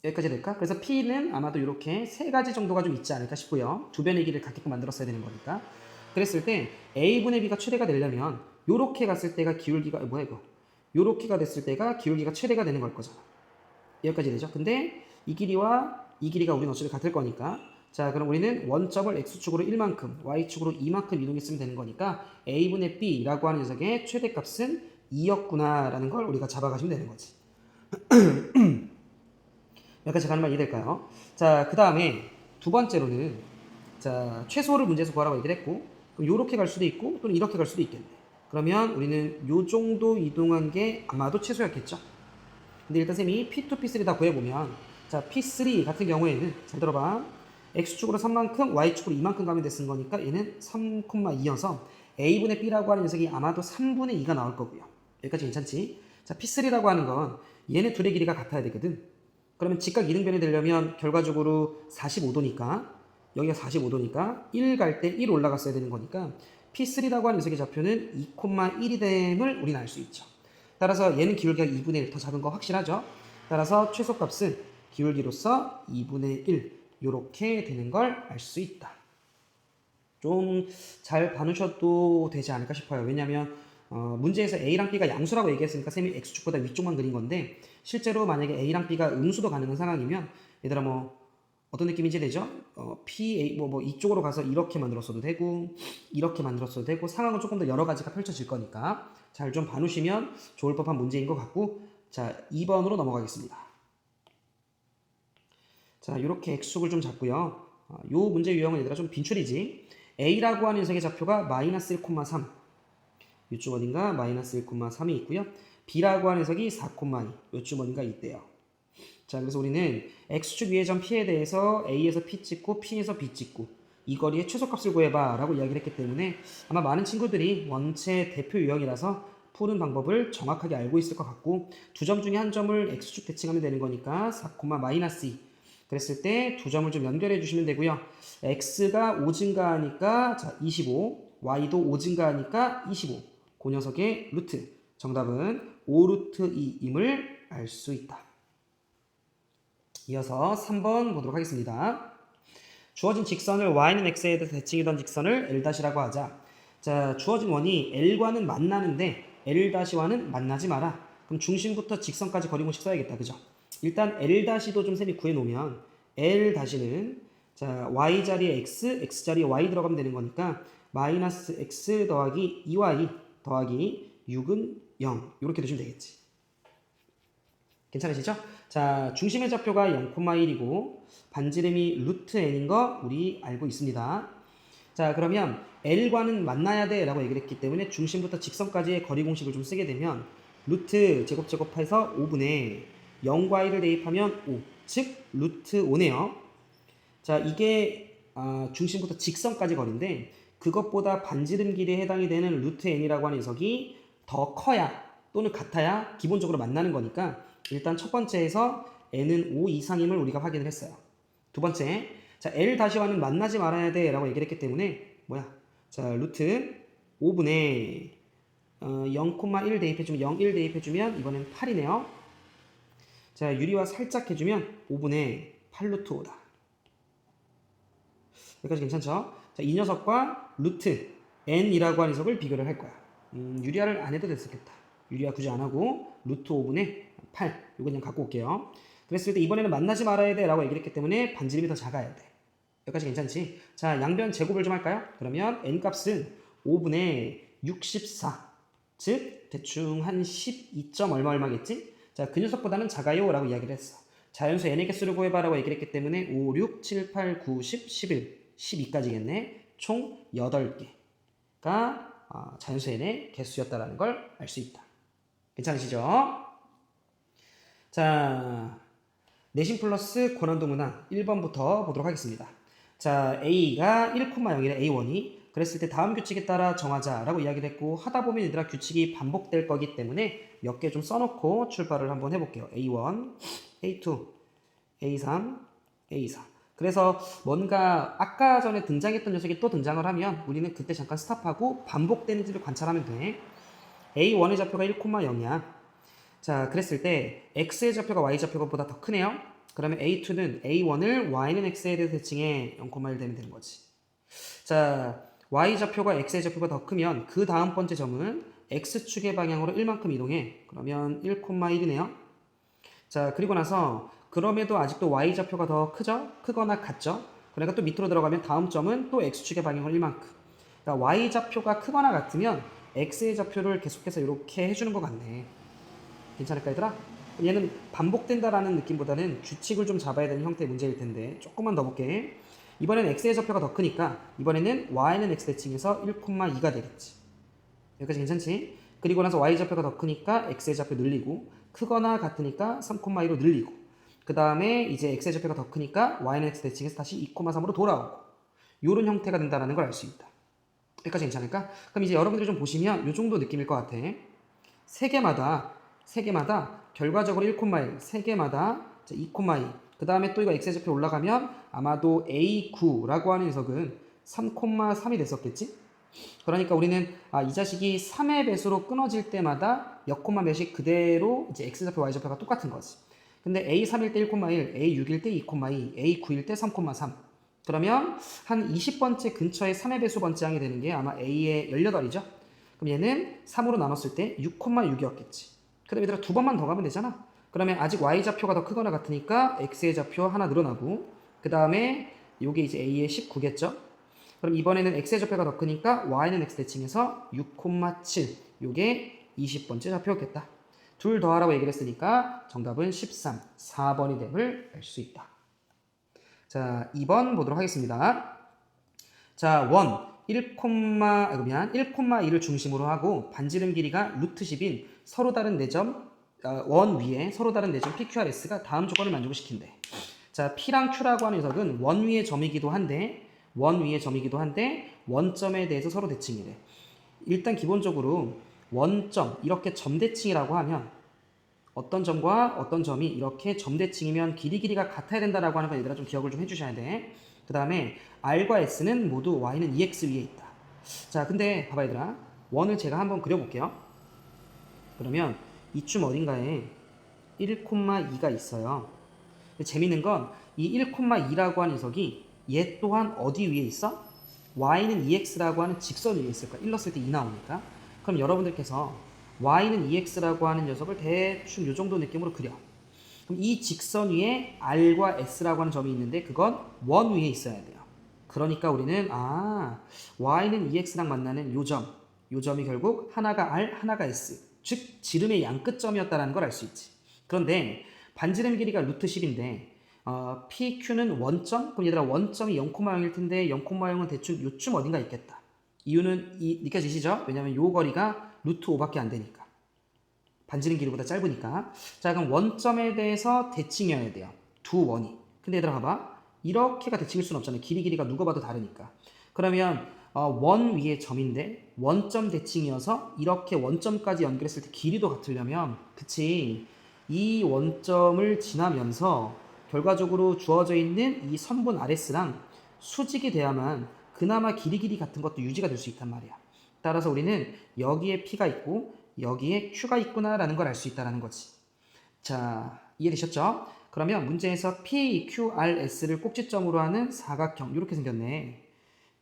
여기까지 될까? 그래서 P는 아마도 이렇게 세 가지 정도가 좀 있지 않을까 싶고요. 두 변의 길을 갖게끔 만들었어야 되는 거니까. 그랬을 때 A분의 B가 최대가 되려면 요렇게 갔을 때가 기울기가 뭐야 이거? 요렇게가 됐을 때가 기울기가 최대가 되는 걸 거잖아. 여기까지 되죠? 근데 이 길이와 이 길이가 우리는 어차피 같을 거니까 자, 그럼 우리는 원점을 X축으로 1만큼, Y축으로 2만큼 이동했으면 되는 거니까 A분의 B라고 하는 녀석의 최대값은 2였구나 라는 걸 우리가 잡아가시면 되는 거지. 여기까지 가는 말 이해될까요? 자, 그 다음에 두 번째로는 자, 최소를 문제에서 구하라고 얘기를 했고 그럼 요렇게 갈 수도 있고 또는 이렇게 갈 수도 있겠네. 그러면 우리는 요 정도 이동한 게 아마도 최소였겠죠. 근데 일단 쌤이 P2, P3 다 구해보면 자, P3 같은 경우에는 잘 들어봐. X축으로 3만큼, Y축으로 2만큼 가면 됐은 거니까 얘는 3,2여서 A분의 B라고 하는 녀석이 아마도 3분의 2가 나올 거고요. 여기까지 괜찮지? 자, P3라고 하는 건 얘네 둘의 길이가 같아야 되거든. 그러면 직각 이등변이 되려면 결과적으로 45도니까 여기가 45도니까 1 갈 때 1 올라갔어야 되는 거니까 P3라고 하는 녀석의 좌표는 2,1이 됨을 우리는 알 수 있죠. 따라서 얘는 기울기가 2분의 1 더 작은 거 확실하죠? 따라서 최소값은 기울기로서 2분의 1 이렇게 되는 걸 알 수 있다. 좀 잘 봐놓으셔도 되지 않을까 싶어요. 왜냐하면 문제에서 A랑 B가 양수라고 얘기했으니까 쌤이 X축보다 위쪽만 그린 건데 실제로 만약에 A랑 B가 음수도 가능한 상황이면 얘들아 뭐 어떤 느낌인지 되죠? P, A, 뭐 이쪽으로 가서 이렇게 만들었어도 되고 이렇게 만들었어도 되고 상황은 조금 더 여러 가지가 펼쳐질 거니까 잘 좀 봐놓으시면 좋을 법한 문제인 것 같고 자 2번으로 넘어가겠습니다. 자 이렇게 X축을 좀 잡고요. 요 문제 유형은 얘들아 좀 빈출이지. A라고 하는 녀석의 좌표가 마이너스 1,3 요쯤 어딘가 마이너스 1,3이 있고요. B라고 하는 녀석이 4,2 요쯤 어딘가 있대요. 자, 그래서 우리는 X축 위의 점 P에 대해서 A에서 P 찍고 P에서 B 찍고 이 거리의 최소값을 구해봐 라고 이야기를 했기 때문에 아마 많은 친구들이 원체 대표 유형이라서 푸는 방법을 정확하게 알고 있을 것 같고 두 점 중에 한 점을 X축 대칭하면 되는 거니까 4, 마이너스 2 그랬을 때 두 점을 좀 연결해 주시면 되고요. X가 5 증가하니까 자 25 Y도 5 증가하니까 25 그 녀석의 루트 정답은 5루트 2임을 알 수 있다. 이어서 3번 보도록 하겠습니다. 주어진 직선을 y는 x에 대해서 대칭이던 직선을 L-라고 하자. 자, 주어진 원이 L과는 만나는데 L-와는 만나지 마라. 그럼 중심부터 직선까지 거리공식 써야겠다. 그죠? 일단 L-도 좀 쌤이 구해놓으면 L-는 자, y 자리에 x, x 자리에 y 들어가면 되는 거니까 마이너스 x 더하기 2y 더하기 6은 0 이렇게 두시면 되겠지. 괜찮으시죠? 자, 중심의 좌표가 0,1이고 반지름이 루트 n인 거 우리 알고 있습니다. 자, 그러면 L과는 만나야 돼 라고 얘기를 했기 때문에 중심부터 직선까지의 거리 공식을 좀 쓰게 되면 루트 제곱해서 5분의 0과 1을 대입하면 5, 즉 루트 5네요. 자, 이게 중심부터 직선까지 거리인데 그것보다 반지름 길이에 해당이 되는 루트 n이라고 하는 녀석이 더 커야 또는 같아야 기본적으로 만나는 거니까 일단 첫 번째에서 n은 5 이상임을 우리가 확인을 했어요. 두 번째, 자 L-와는 만나지 말아야 돼 라고 얘기를 했기 때문에 뭐야? 자 루트 5분의 0,1 대입해주면 0, 1 대입해주면 이번엔 8이네요. 자 유리화 살짝 해주면 5분의 8루트 5다. 여기까지 괜찮죠? 자, 이 녀석과 루트 n이라고 하는 녀석을 비교를 할 거야. 유리화를 안 해도 됐었겠다. 유리화 굳이 안 하고 루트 5분의 8 이거 그냥 갖고 올게요. 그랬을 때 이번에는 만나지 말아야 돼 라고 얘기를 했기 때문에 반지름이 더 작아야 돼. 여기까지 괜찮지? 자 양변 제곱을 좀 할까요? 그러면 n값은 5분의 64 즉 대충 한 12점 얼마겠지? 자 그 녀석보다는 작아요 라고 이야기를 했어. 자연수 n의 개수를 구해봐 라고 얘기를 했기 때문에 5, 6, 7, 8, 9, 10, 11 12까지겠네. 총 8개가 자연수 n의 개수였다라는 걸 알 수 있다. 괜찮으시죠? 자, 내신 플러스 고난도 문항 1번부터 보도록 하겠습니다. 자, A가 1,0이래 A1이. 그랬을 때 다음 규칙에 따라 정하자라고 이야기를 했고, 하다 보면 얘들아 규칙이 반복될 거기 때문에 몇 개 좀 써놓고 출발을 한번 해볼게요. A1, A2, A3, A4. 그래서 뭔가 아까 전에 등장했던 녀석이 또 등장을 하면 우리는 그때 잠깐 스탑하고 반복되는지를 관찰하면 돼. A1의 좌표가 1,0이야. 자, 그랬을 때 x의 좌표가 y 좌표보다 더 크네요. 그러면 A2는 A1을 y는 x에 대해서 대칭해 0,1 되면 되는 거지. 자, y 좌표가 x의 좌표가 더 크면 그 다음 번째 점은 x축의 방향으로 1만큼 이동해. 그러면 1,1이네요. 자, 그리고 나서 그럼에도 아직도 y 좌표가 더 크죠? 크거나 같죠? 그러니까 또 밑으로 들어가면 다음 점은 또 x축의 방향으로 1만큼. 그러니까 y 좌표가 크거나 같으면 x의 좌표를 계속해서 이렇게 해주는 것 같네. 괜찮을까 얘들아? 얘는 반복된다라는 느낌보다는 규칙을 좀 잡아야 되는 형태의 문제일 텐데 조금만 더 볼게. 이번에는 x의 좌표가 더 크니까 이번에는 y는 x 대칭해서 1,2가 되겠지. 여기까지 괜찮지? 그리고 나서 y 좌표가 더 크니까 x의 좌표 늘리고, 크거나 같으니까 3,2로 늘리고, 그 다음에 이제 x의 좌표가 더 크니까 y는 x 대칭해서 다시 2,3으로 돌아오고, 요런 형태가 된다는 걸 알 수 있다. 여기까지 괜찮을까? 그럼 이제 여러분들이 좀 보시면 요 정도 느낌일 것 같아. 세 개마다 결과적으로 1,1, 세 개마다 2,2. 그 다음에 또 이거 x의 좌표 올라가면 아마도 A9라고 하는 녀석은 3,3이 됐었겠지? 그러니까 우리는 이 자식이 3의 배수로 끊어질 때마다 몇 콤마 몇이 그대로 이제 x좌표, y좌표가 똑같은 거지. 근데 A3일 때 1,1, A6일 때 2,2, A9일 때 3,3. 그러면 한 20번째 근처에 3의 배수 번째 항이 되는 게 아마 A의 18이죠. 그럼 얘는 3으로 나눴을 때 6,6이었겠지. 그 다음에 얘들아 두 번만 더 가면 되잖아. 그러면 아직 y좌표가 더 크거나 같으니까 x의 좌표 하나 늘어나고, 그 다음에 요게 이제 A의 19겠죠. 그럼 이번에는 x의 좌표가 더 크니까 y는 x 대칭해서 6,7. 요게 20번째 좌표였겠다. 둘 더하라고 얘기를 했으니까 정답은 13, 4번이 됨을 알 수 있다. 자, 2번 보도록 하겠습니다. 자, 1,2를 중심으로 하고 반지름 길이가 루트 10인 서로 다른 4점, 원 위에 서로 다른 4점 PQRS가 다음 조건을 만족시킨대. 자, P랑 Q라고 하는 녀석은 원 위의 점이기도 한데 원점에 대해서 서로 대칭이래. 일단 기본적으로 원점, 이렇게 점대칭이라고 하면 어떤 점과 어떤 점이 이렇게 점대칭이면 길이가 같아야 된다라고 하는 거 얘들아 좀 기억을 좀 해주셔야 돼. 그 다음에 R과 S는 모두 Y는 EX 위에 있다. 자, 근데 봐봐 얘들아. 원을 제가 한번 그려볼게요. 그러면 이쯤 어딘가에 1,2가 있어요. 재밌는 건 이 1,2라고 하는 녀석이 얘 또한 어디 위에 있어? Y는 EX라고 하는 직선 위에 있을 거야. 1 넣었을 때 2 나오니까. 그럼 여러분들께서 Y는 EX라고 하는 녀석을 대충 이 정도 느낌으로 그려. 그럼 이 직선 위에 R과 S라고 하는 점이 있는데 그건 원 위에 있어야 돼요. 그러니까 우리는 Y는 EX랑 만나는 요 점이 결국 하나가 R, 하나가 S, 즉 지름의 양 끝점이었다는 걸 알 수 있지. 그런데 반지름 길이가 루트 10인데 PQ는 원점? 그럼 얘들아 원점이 0,0일 텐데 0,0은 대충 요쯤 어딘가 있겠다. 이유는 느껴지시죠? 왜냐면 요 거리가 루트 5밖에 안 되니까. 반지름 길이보다 짧으니까. 자, 그럼 원점에 대해서 대칭이어야 돼요. 두 원이. 근데 얘들아 봐봐. 이렇게가 대칭일 수는 없잖아요. 길이가 누가 봐도 다르니까. 그러면 원 위에 점인데 원점 대칭이어서 이렇게 원점까지 연결했을 때 길이도 같으려면 그치, 이 원점을 지나면서 결과적으로 주어져 있는 이 선분 RS랑 수직이 돼야만 그나마 길이 같은 것도 유지가 될 수 있단 말이야. 따라서 우리는 여기에 P가 있고 여기에 Q가 있구나라는 걸 알 수 있다는 거지. 자, 이해되셨죠? 그러면 문제에서 PQRS를 꼭지점으로 하는 사각형 이렇게 생겼네.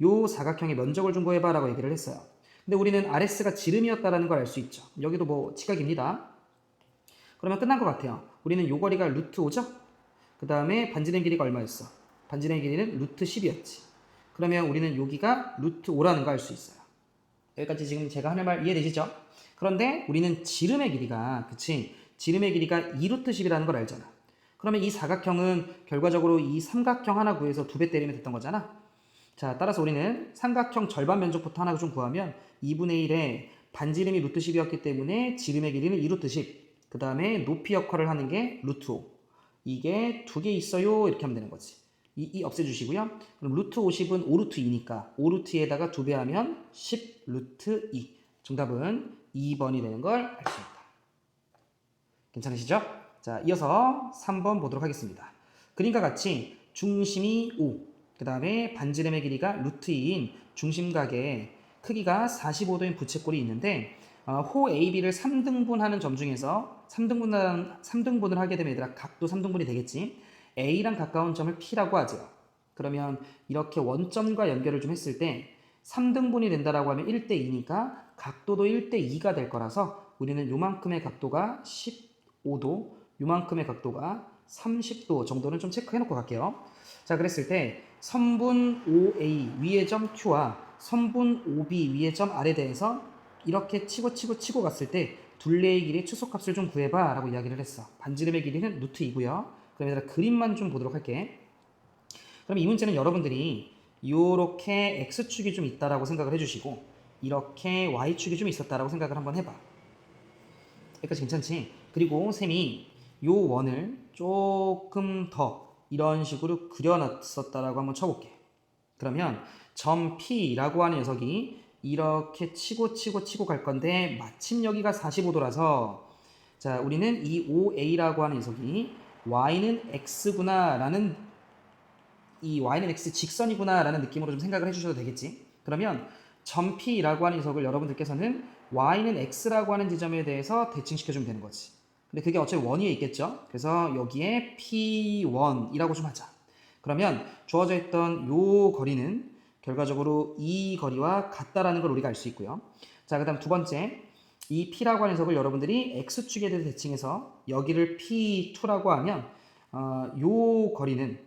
요 사각형의 면적을 좀 구해봐라고 얘기를 했어요. 근데 우리는 RS가 지름이었다는 걸 알 수 있죠. 여기도 뭐 직각입니다. 그러면 끝난 것 같아요. 우리는 요 거리가 루트 5죠? 그 다음에 반지름 길이가 얼마였어? 반지름 길이는 루트 10이었지. 그러면 우리는 여기가 루트 5라는 걸 알 수 있어요. 여기까지 지금 제가 하는 말 이해되시죠? 그런데 우리는 지름의 길이가 2루트 10이라는 걸 알잖아. 그러면 이 사각형은 결과적으로 이 삼각형 하나 구해서 2배 때리면 됐던 거잖아. 자, 따라서 우리는 삼각형 절반 면적부터 하나 좀 구하면 2분의 1에 반지름이 루트 10이었기 때문에 지름의 길이는 2루트 10. 그 다음에 높이 역할을 하는 게 루트 5. 이게 두 개 있어요. 이렇게 하면 되는 거지. 이 없애주시고요. 그럼 루트 50은 5 루트 2니까 5 루트 2에다가 2배 하면 10 루트 2. 정답은 2번이 되는 걸 알 수 있다. 괜찮으시죠? 자, 이어서 3번 보도록 하겠습니다. 그림과 같이 중심이 5, 그 다음에 반지름의 길이가 루트 2인 중심각의 크기가 45도인 부채꼴이 있는데 호 AB를 3등분하는 점 중에서 3등분을 하게 되면 얘들아 각도 3등분이 되겠지. A랑 가까운 점을 P라고 하죠. 그러면 이렇게 원점과 연결을 좀 했을 때 3등분이 된다라고 하면 1대 2니까 각도도 1대 2가 될 거라서 우리는 요만큼의 각도가 15도, 요만큼의 각도가 30도 정도는 좀 체크해 놓고 갈게요. 자, 그랬을 때 선분 OA 위의 점 Q와 선분 OB 위의 점 R에 대해서 이렇게 치고 갔을 때 둘레의 길이 최소값을 좀 구해봐 라고 이야기를 했어. 반지름의 길이는 루트 2고요. 그럼 얘들아 그림만 좀 보도록 할게. 그럼 이 문제는 여러분들이 이렇게 X축이 좀 있다라고 생각을 해주시고 이렇게 Y축이 좀 있었다라고 생각을 한번 해봐. 여기까지 괜찮지? 그리고 쌤이 요 원을 조금 더 이런 식으로 그려놨었다라고 한번 쳐볼게. 그러면 점 P라고 하는 녀석이 이렇게 치고 갈 건데 마침 여기가 45도라서 자, 우리는 이 OA라고 하는 녀석이 Y는 X구나 라는 이 Y는 X 직선이구나 라는 느낌으로 좀 생각을 해주셔도 되겠지. 그러면 점 P라고 하는 녀석을 여러분들께서는 Y는 X라고 하는 지점에 대해서 대칭시켜주면 되는 거지. 근데 그게 어차피 원위에 있겠죠. 그래서 여기에 P1이라고 좀 하자. 그러면 주어져 있던 요 거리는 결과적으로 이 거리와 같다라는 걸 우리가 알 수 있고요. 자, 그 다음 두 번째, 이 P라고 하는 녀석을 여러분들이 X축에 대해서 대칭해서 여기를 P2라고 하면 요 거리는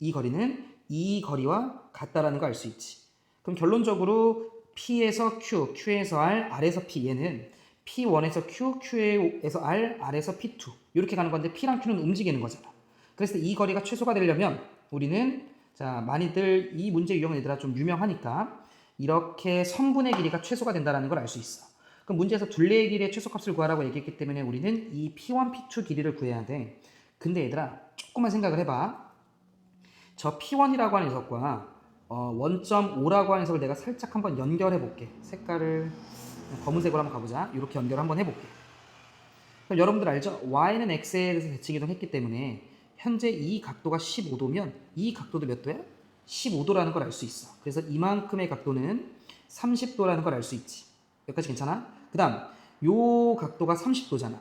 이 거리와 같다라는 걸 알 수 있지. 그럼 결론적으로 P에서 Q, Q에서 R, R에서 P 얘는 P1에서 Q, Q에서 R, R에서 P2 이렇게 가는 건데 P랑 Q는 움직이는 거잖아. 그래서 이 거리가 최소가 되려면 우리는 자, 많이들 이 문제 유형은 얘들아 좀 유명하니까 이렇게 선분의 길이가 최소가 된다는 걸 알 수 있어. 그럼 문제에서 둘레의 길이의 최소값을 구하라고 얘기했기 때문에 우리는 이 P1, P2 길이를 구해야 돼. 근데 얘들아 조금만 생각을 해봐. 저 P1이라고 하는 녀석과 원점 5라고 하는 녀석을 내가 살짝 한번 연결해 볼게. 색깔을 검은색으로 한번 가보자. 이렇게 연결 한번 해볼게. 그럼 여러분들 알죠? Y는 X에 대해서 대칭 이동했기 때문에 현재 이 각도가 15도면 이 각도도 몇 도야? 15도라는 걸 알 수 있어. 그래서 이만큼의 각도는 30도라는 걸 알 수 있지. 여기까지 괜찮아? 그 다음 요 각도가 30도잖아.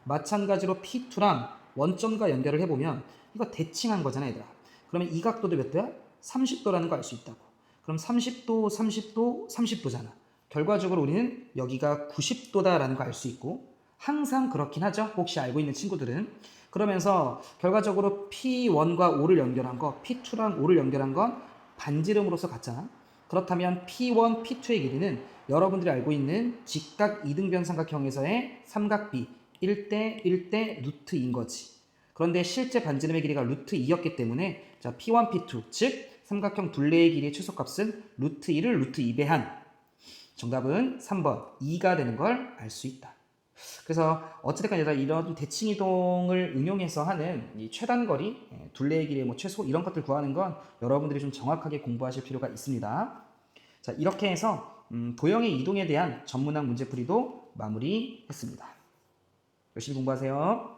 마찬가지로 P2랑 원점과 연결을 해보면 이거 대칭한 거잖아 얘들아. 그러면 이 각도도 몇 도야? 30도라는 걸 알 수 있다고. 그럼 30도, 30도, 30도잖아. 결과적으로 우리는 여기가 90도다라는 걸 알 수 있고 항상 그렇긴 하죠. 혹시 알고 있는 친구들은. 그러면서 결과적으로 P1과 5를 연결한 거, P2랑 5를 연결한 건 반지름으로서 같잖아. 그렇다면 P1, P2의 길이는 여러분들이 알고 있는 직각 이등변 삼각형에서의 삼각비 1대 1대 루트 2인 거지. 그런데 실제 반지름의 길이가 루트 2였기 때문에 자, P1, P2 즉 삼각형 둘레의 길이의 최소값은 루트 2를 루트 2배한 정답은 3번 2가 되는 걸 알 수 있다. 그래서 어찌됐건 얘들아 이런 대칭 이동을 응용해서 하는 이 최단거리, 둘레의 길이의 뭐 최소 이런 것들 구하는 건 여러분들이 좀 정확하게 공부하실 필요가 있습니다. 자, 이렇게 해서 도형의 이동에 대한 전문학 문제풀이도 마무리했습니다. 열심히 공부하세요.